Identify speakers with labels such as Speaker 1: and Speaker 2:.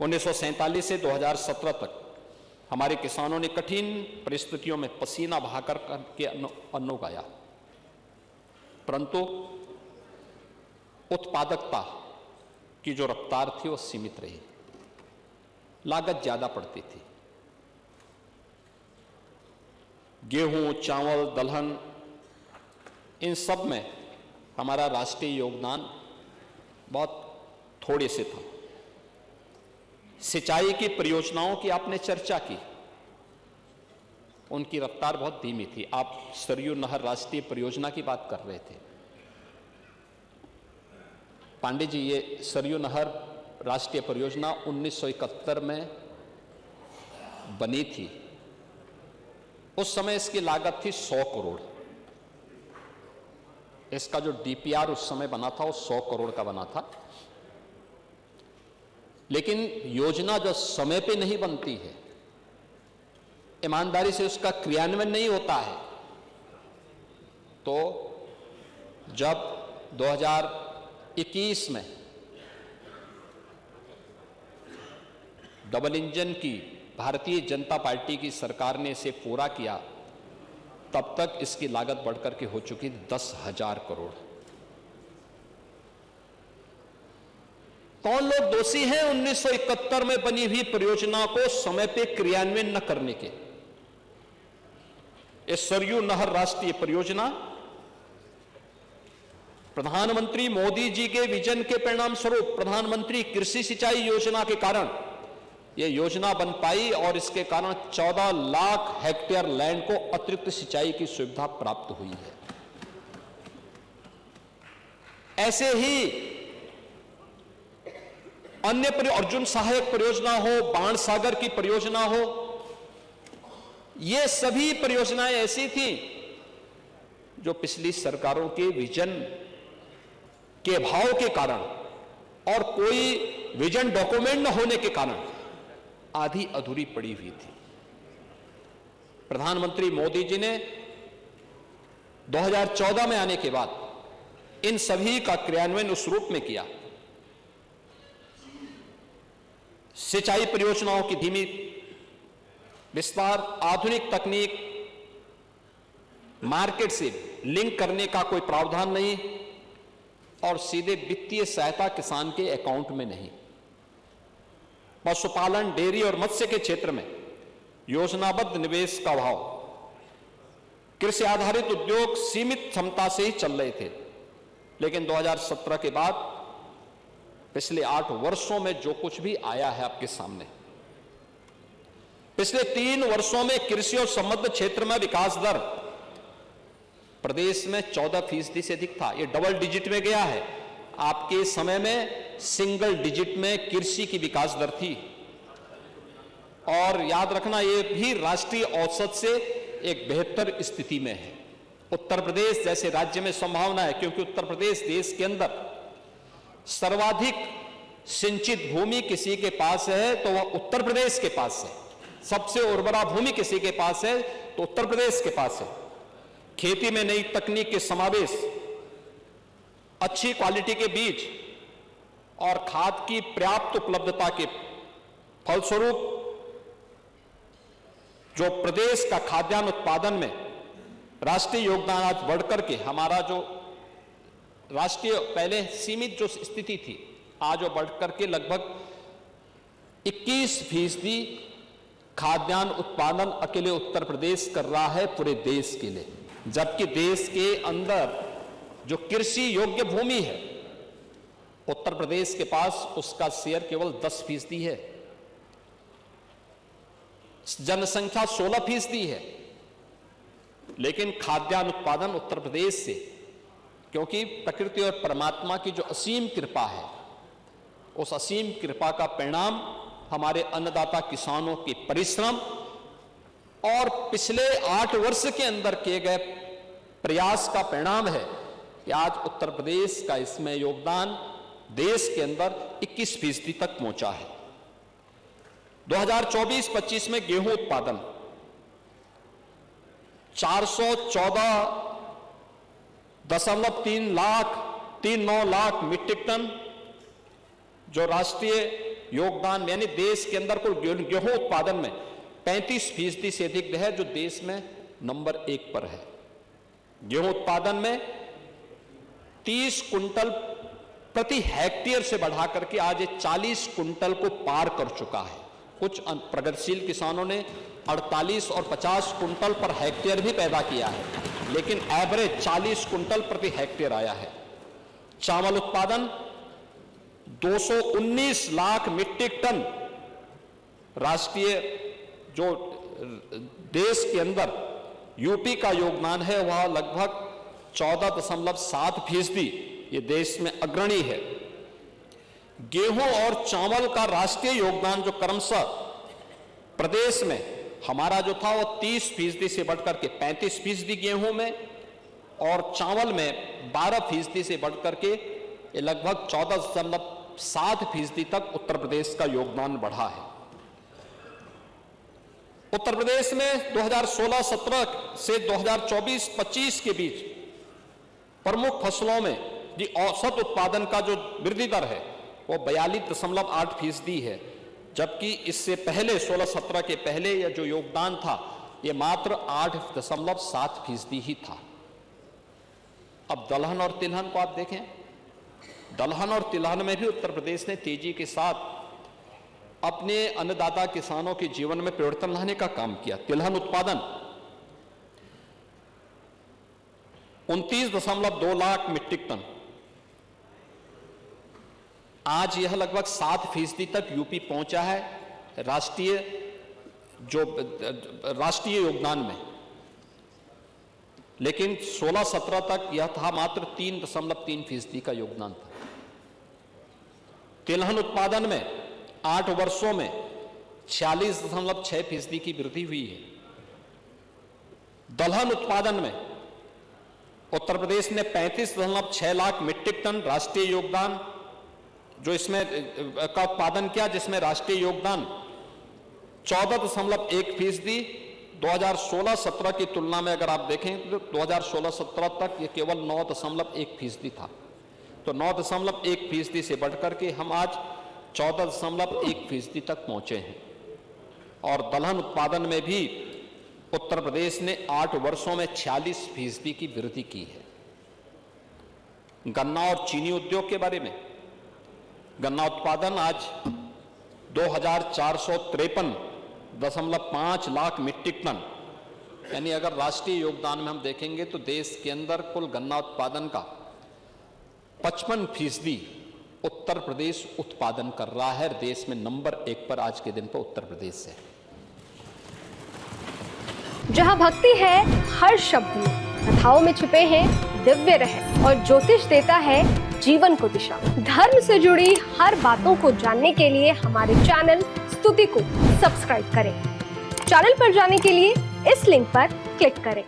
Speaker 1: 1947 से 2017 तक हमारे किसानों ने कठिन परिस्थितियों में पसीना बहाकर के अन्न उगाया, परंतु उत्पादकता की जो रफ्तार थी वो सीमित रही, लागत ज्यादा पड़ती थी। गेहूं, चावल, दलहन, इन सब में हमारा राष्ट्रीय योगदान बहुत थोड़े से था। सिंचाई की परियोजनाओं की आपने चर्चा की, उनकी रफ्तार बहुत धीमी थी। आप सरयू नहर राष्ट्रीय परियोजना की बात कर रहे थे। पांडे जी, ये सरयू नहर राष्ट्रीय परियोजना 1971 में बनी थी। उस समय इसकी लागत थी 100 करोड़। इसका जो डीपीआर उस समय बना था वो 100 करोड़ का बना था। लेकिन योजना जो समय पे नहीं बनती है, ईमानदारी से उसका क्रियान्वयन नहीं होता है, तो जब 2021 में डबल इंजन की भारतीय जनता पार्टी की सरकार ने इसे पूरा किया, तब तक इसकी लागत बढ़कर के हो चुकी थी 10,000 करोड़। कौन लोग दोषी हैं 1971 में बनी हुई परियोजना को समय पे क्रियान्वयन न करने के? इस सरयू नहर राष्ट्रीय परियोजना प्रधानमंत्री मोदी जी के विजन के परिणाम स्वरूप प्रधानमंत्री कृषि सिंचाई योजना के कारण यह योजना बन पाई और इसके कारण 14 लाख हेक्टेयर लैंड को अतिरिक्त सिंचाई की सुविधा प्राप्त हुई है। ऐसे ही अन्य अर्जुन सहायक परियोजना हो, बाण सागर की परियोजना हो, ये सभी परियोजनाएं ऐसी थी जो पिछली सरकारों के विजन के अभाव के कारण और कोई विजन डॉक्यूमेंट न होने के कारण आधी अधूरी पड़ी हुई थी। प्रधानमंत्री मोदी जी ने 2014 में आने के बाद इन सभी का क्रियान्वयन उस रूप में किया। सिंचाई परियोजनाओं की धीमी विस्तार, आधुनिक तकनीक, मार्केट से लिंक करने का कोई प्रावधान नहीं और सीधे वित्तीय सहायता किसान के अकाउंट में नहीं। पशुपालन, डेयरी और मत्स्य के क्षेत्र में योजनाबद्ध निवेश का अभाव, कृषि आधारित उद्योग सीमित क्षमता से ही चल रहे थे। लेकिन 2017 के बाद पिछले 8 वर्षों में जो कुछ भी आया है आपके सामने, पिछले 3 वर्षों में कृषि और संबद्ध क्षेत्र में विकास दर प्रदेश में 14% से अधिक था। यह डबल डिजिट में गया है। आपके समय में सिंगल डिजिट में कृषि की विकास दर थी। और याद रखना, यह भी राष्ट्रीय औसत से एक बेहतर स्थिति में है। उत्तर प्रदेश जैसे राज्य में संभावना है, क्योंकि उत्तर प्रदेश देश के अंदर सर्वाधिक सिंचित भूमि किसी के पास है तो वह उत्तर प्रदेश के पास है। सबसे उर्वरा भूमि किसी के पास है तो उत्तर प्रदेश के पास है। खेती में नई तकनीक के समावेश, अच्छी क्वालिटी के बीज और खाद की पर्याप्त उपलब्धता के फलस्वरूप जो प्रदेश का खाद्यान्न उत्पादन में राष्ट्रीय योगदान आज बढ़कर के हमारा जो राष्ट्रीय पहले सीमित जो स्थिति थी, आज वो बढ़कर के लगभग 21% खाद्यान्न उत्पादन अकेले उत्तर प्रदेश कर रहा है पूरे देश के लिए। जबकि देश के अंदर जो कृषि योग्य भूमि है, उत्तर प्रदेश के पास उसका शेयर केवल 10% है। जनसंख्या 16% है, लेकिन खाद्यान्न उत्पादन उत्तर प्रदेश से, क्योंकि प्रकृति और परमात्मा की जो असीम कृपा है, उस असीम कृपा का परिणाम हमारे अन्नदाता किसानों के परिश्रम और पिछले 8 वर्ष के अंदर किए गए प्रयास का परिणाम है कि आज उत्तर प्रदेश का इसमें योगदान देश के अंदर 21% तक पहुंचा है। 2024-25 में गेहूं उत्पादन 414.39 लाख मीट्रिक टन, जो राष्ट्रीय योगदान यानी देश के अंदर कुल गेहूं उत्पादन में 35% से अधिक है, जो देश में नंबर 1 पर है। गेहूं उत्पादन में 30 कुंटल प्रति हेक्टेयर से बढ़ा करके आज ये 40 कुंटल को पार कर चुका है। कुछ प्रगतिशील किसानों ने 48 और 50 कुंटल पर हेक्टेयर भी पैदा किया है, लेकिन एवरेज 40 कुंटल प्रति हेक्टेयर आया है। चावल उत्पादन 219 लाख मीट्रिक टन राष्ट्रीय जो देश के अंदर यूपी का योगदान है वह लगभग 14.7%, ये देश में अग्रणी है। गेहूं और चावल का राष्ट्रीय योगदान जो क्रमशः प्रदेश में हमारा जो था वो 30% से बढ़कर के 35% गेहूं में और चावल में 12% से बढ़कर के ये लगभग 14.7% तक उत्तर प्रदेश का योगदान बढ़ा है। उत्तर प्रदेश में 2016-17 से 2024-25 के बीच प्रमुख फसलों में जी औसत उत्पादन का जो वृद्धि दर है वो 42.8% है, जबकि इससे पहले 16-17 के पहले यह जो योगदान था ये मात्र 8.7% ही था। अब दलहन और तिलहन को आप देखें, दलहन और तिलहन में भी उत्तर प्रदेश ने तेजी के साथ अपने अन्नदाता किसानों के जीवन में परिवर्तन लाने का काम किया। तिलहन उत्पादन 29.2 लाख मीट्रिक टन, आज यह लगभग 7% तक यूपी पहुंचा है राष्ट्रीय योगदान में, लेकिन 16-17 तक यह था मात्र 3.3% का योगदान था। तिलहन उत्पादन में 8 वर्षों में 46.6% की वृद्धि हुई है। दलहन उत्पादन में उत्तर प्रदेश ने 35.6 लाख मीट्रिक टन राष्ट्रीय योगदान जो इसमें का उत्पादन किया, जिसमें राष्ट्रीय योगदान 14.1%। 2016-17 की तुलना में अगर आप देखें तो 2016-17 तक ये केवल 9.1% था, तो 9.1% से बढ़कर के हम आज 14.1% तक पहुंचे हैं। और दलहन उत्पादन में भी उत्तर प्रदेश ने 8 वर्षों में 46% की वृद्धि की है। गन्ना और चीनी उद्योग के बारे में, गन्ना उत्पादन आज 2453.5 लाख मीट्रिक टन, यानी अगर राष्ट्रीय योगदान में हम देखेंगे तो देश के अंदर कुल गन्ना उत्पादन का 55% उत्तर प्रदेश उत्पादन कर रहा है। देश में नंबर 1 पर आज के दिन पर उत्तर प्रदेश है।
Speaker 2: जहां भक्ति है हर शब्द में, कथाओं में छुपे हैं दिव्य रहस्य और ज्योतिष देता है जीवन को दिशा। धर्म से जुड़ी हर बातों को जानने के लिए हमारे चैनल स्तुति को सब्सक्राइब करें। चैनल पर जाने के लिए इस लिंक पर क्लिक करें।